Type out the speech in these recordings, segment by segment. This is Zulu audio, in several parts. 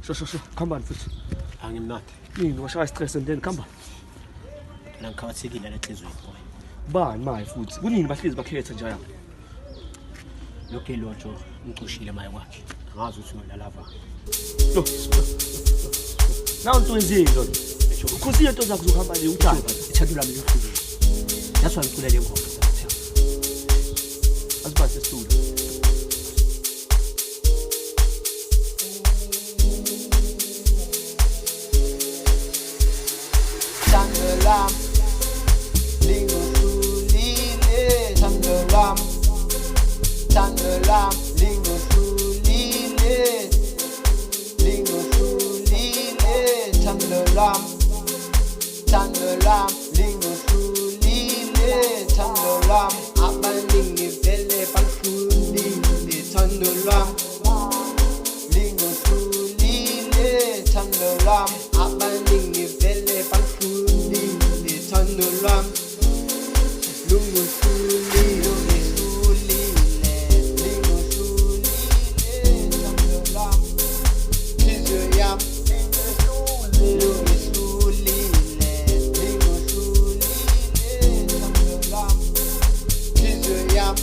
Sho, khambani futhi. Angimnadi. Yini washaya stress and then khamba. Ngikhawathekile la enhlizweni boy. Bani maye futhi? Kunini bahlezi bakhetha njaya? Lokho elotsho ngicushile maye kwakhe. Angazi ukuthi ngolala. Lo. Nawu into wenzile lo. Ukhosi into zakho zokuhamba nje uthanda. Ithando lami lihlukile. That's why ngicula le ngoma. Asiphathe isitulo. Tandolam, lingo sulile. Tandolam, lingo sulile. Lingo sulile. Tandolam, lingo sulile. Tandolam, abaningi vele bakulile. Tandolam, lingo sulile. Tandolam, abaningi vele bakulile. Tandolam, lingo sulile. Lingo sulile. Tandolam, Kizo yam. Lingo sulile. Lingo sulile. Tandolam, Kizo yam.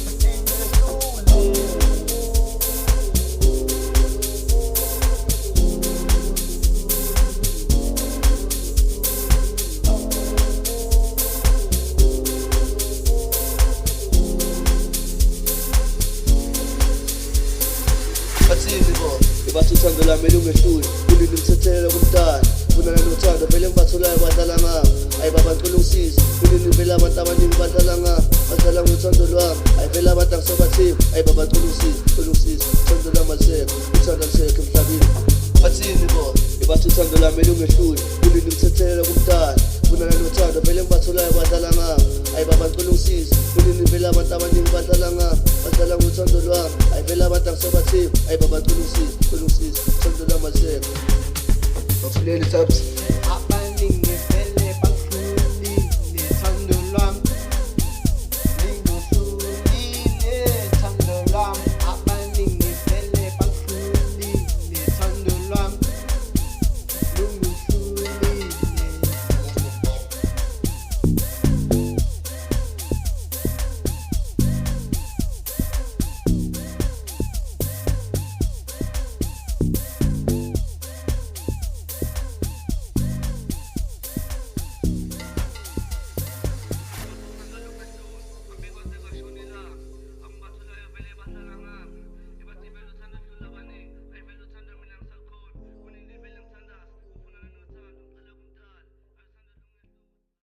Bathini bo, ibathi uthando lami lungehluli, kulini ngithethelele kumntana. Funa nothando vele ngibatholayo badlala ngami. Ayi baba ngicela ungisize, kulini vele abantu abaningi badlala ngami. Badlala ngothando lwami, ayi vele abantu angisabathembi. Ayi baba ngicela ungisize, uthando lami alisekho, uthando alisekho emhlabeni. Bathini bo, ibathi uthando lami lungehluli, kulini ngithethelele kumntana. Funa nothando vele ngibatholayo badlala ngami. Ayi baba ngicela ungisize, kulini vele abantu abaningi badlala ngami. Badlala ngothando lwami, ayi vele abantu angisabathembi. Ayi baba ngicela ungisize, uthando lami alisekho. Bathuleni thabs.